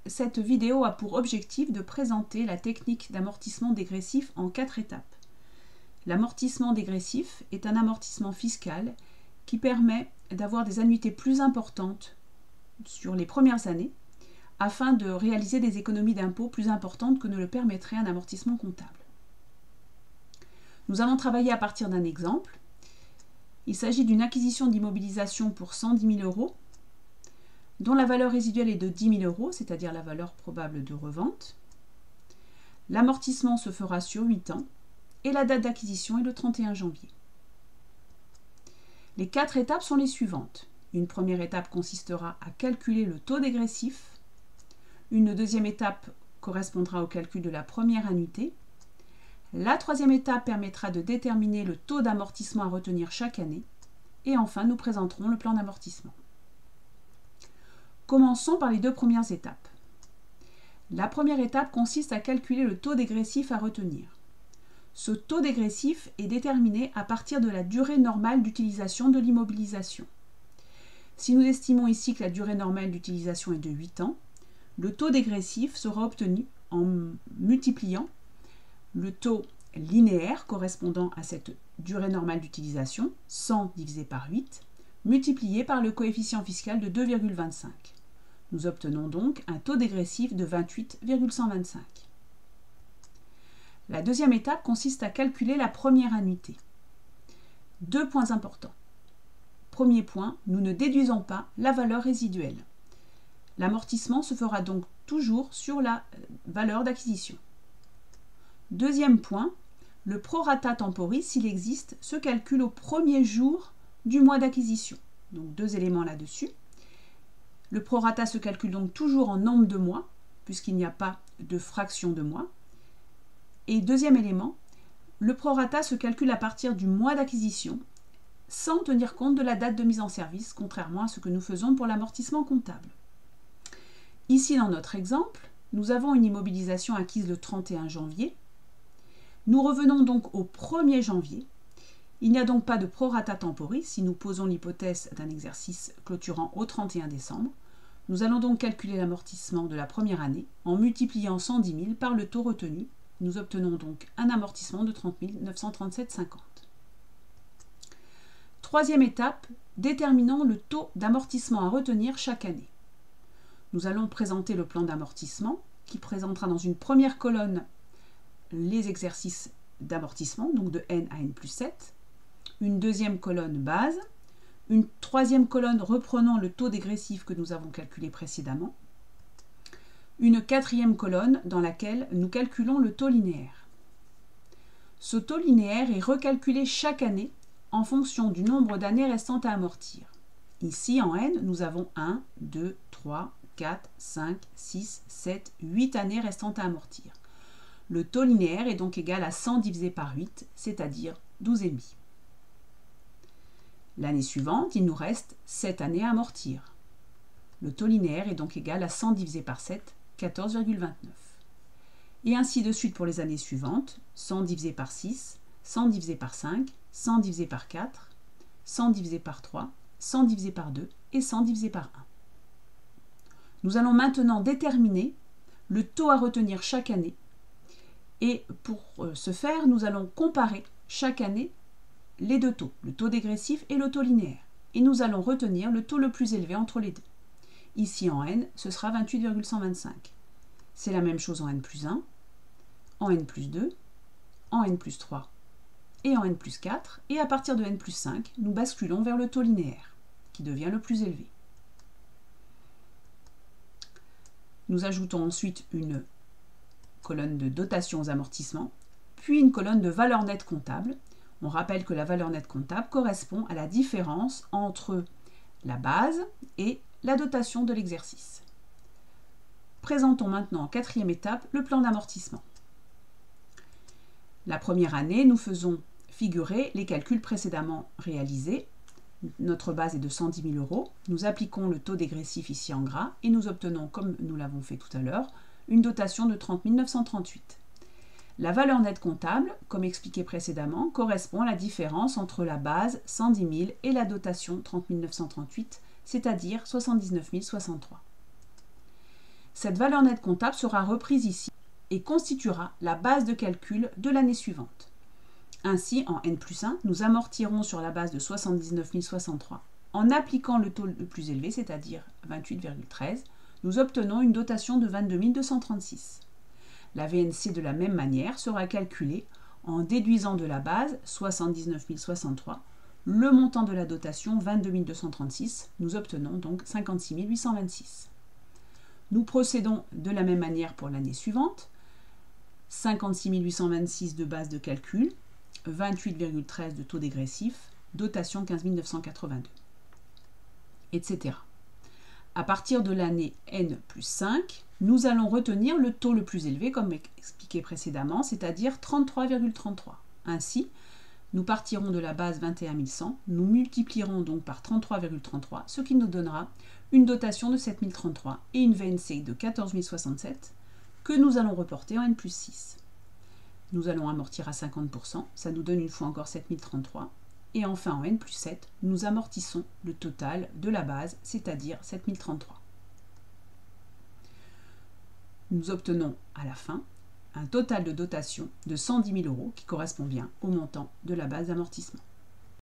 cette vidéo a pour objectif de présenter la technique d'amortissement dégressif en 4 étapes. L'amortissement dégressif est un amortissement fiscal qui permet d'avoir des annuités plus importantes sur les premières années afin de réaliser des économies d'impôts plus importantes que ne le permettrait un amortissement comptable. Nous allons travailler à partir d'un exemple. Il s'agit d'une acquisition d'immobilisation pour 110 000 € dont la valeur résiduelle est de 10 000 €, c'est-à-dire la valeur probable de revente. L'amortissement se fera sur 8 ans et la date d'acquisition est le 31 janvier. Les 4 étapes sont les suivantes. Une première étape consistera à calculer le taux dégressif. Une deuxième étape correspondra au calcul de la première annuité. La troisième étape permettra de déterminer le taux d'amortissement à retenir chaque année. Et enfin, nous présenterons le plan d'amortissement. Commençons par les 2 premières étapes. La première étape consiste à calculer le taux dégressif à retenir. Ce taux dégressif est déterminé à partir de la durée normale d'utilisation de l'immobilisation. Si nous estimons ici que la durée normale d'utilisation est de 8 ans, le taux dégressif sera obtenu en multipliant le taux linéaire correspondant à cette durée normale d'utilisation, 100 divisé par 8, multiplié par le coefficient fiscal de 2,25. Nous obtenons donc un taux dégressif de 28,125. La deuxième étape consiste à calculer la première annuité. 2 points importants. Premier point, nous ne déduisons pas la valeur résiduelle. L'amortissement se fera donc toujours sur la valeur d'acquisition. Deuxième point, le prorata temporis, s'il existe, se calcule au premier jour du mois d'acquisition. Donc 2 éléments là-dessus. Le prorata se calcule donc toujours en nombre de mois, puisqu'il n'y a pas de fraction de mois. Et deuxième élément, le prorata se calcule à partir du mois d'acquisition, sans tenir compte de la date de mise en service, contrairement à ce que nous faisons pour l'amortissement comptable. Ici, dans notre exemple, nous avons une immobilisation acquise le 31 janvier. Nous revenons donc au 1er janvier. Il n'y a donc pas de prorata temporis si nous posons l'hypothèse d'un exercice clôturant au 31 décembre. Nous allons donc calculer l'amortissement de la première année en multipliant 110 000 par le taux retenu. Nous obtenons donc un amortissement de 30 937,50. Troisième étape, déterminons le taux d'amortissement à retenir chaque année. Nous allons présenter le plan d'amortissement qui présentera dans une première colonne les exercices d'amortissement, donc de n à n plus 7, une deuxième colonne base, une troisième colonne reprenant le taux dégressif que nous avons calculé précédemment, une quatrième colonne dans laquelle nous calculons le taux linéaire. Ce taux linéaire est recalculé chaque année en fonction du nombre d'années restantes à amortir. Ici, en n, nous avons 1, 2, 3, 4, 5, 6, 7, 8 années restantes à amortir. Le taux linéaire est donc égal à 100 divisé par 8, c'est-à-dire 12,5. L'année suivante, il nous reste 7 années à amortir. Le taux linéaire est donc égal à 100 divisé par 7, 14,29. Et ainsi de suite pour les années suivantes, 100 divisé par 6, 100 divisé par 5, 100 divisé par 4, 100 divisé par 3, 100 divisé par 2 et 100 divisé par 1. Nous allons maintenant déterminer le taux à retenir chaque année. Et pour ce faire, nous allons comparer chaque année les 2 taux, le taux dégressif et le taux linéaire. Et nous allons retenir le taux le plus élevé entre les deux. Ici en n, ce sera 28,125. C'est la même chose en n plus 1, en n plus 2, en n plus 3 et en n plus 4. Et à partir de n plus 5, nous basculons vers le taux linéaire, qui devient le plus élevé. Nous ajoutons ensuite une colonne de dotation aux amortissements, puis une colonne de valeur nette comptable. On rappelle que la valeur nette comptable correspond à la différence entre la base et la dotation de l'exercice. Présentons maintenant en quatrième étape le plan d'amortissement. La première année, nous faisons figurer les calculs précédemment réalisés. Notre base est de 110 000 €. Nous appliquons le taux dégressif ici en gras et nous obtenons, comme nous l'avons fait tout à l'heure, une dotation de 30 938. La valeur nette comptable, comme expliqué précédemment, correspond à la différence entre la base 110 000 et la dotation 30 938, c'est-à-dire 79 063. Cette valeur nette comptable sera reprise ici et constituera la base de calcul de l'année suivante. Ainsi, en N+1, nous amortirons sur la base de 79 063. En appliquant le taux le plus élevé, c'est-à-dire 28,13, nous obtenons une dotation de 22 236. La VNC de la même manière sera calculée en déduisant de la base 79 063 le montant de la dotation 22 236. Nous obtenons donc 56 826. Nous procédons de la même manière pour l'année suivante. 56 826 de base de calcul, 28,13 de taux dégressif, dotation 15 982, etc. À partir de l'année N+5, nous allons retenir le taux le plus élevé, comme expliqué précédemment, c'est-à-dire 33,33. Ainsi, nous partirons de la base 21 100, nous multiplierons donc par 33,33, ce qui nous donnera une dotation de 7 033 et une VNC de 14 067 que nous allons reporter en N+6. Nous allons amortir à 50%, ça nous donne une fois encore 7 033. Et enfin en N+7, nous amortissons le total de la base, c'est-à-dire 7 033. Nous obtenons à la fin un total de dotation de 110 000 € qui correspond bien au montant de la base d'amortissement.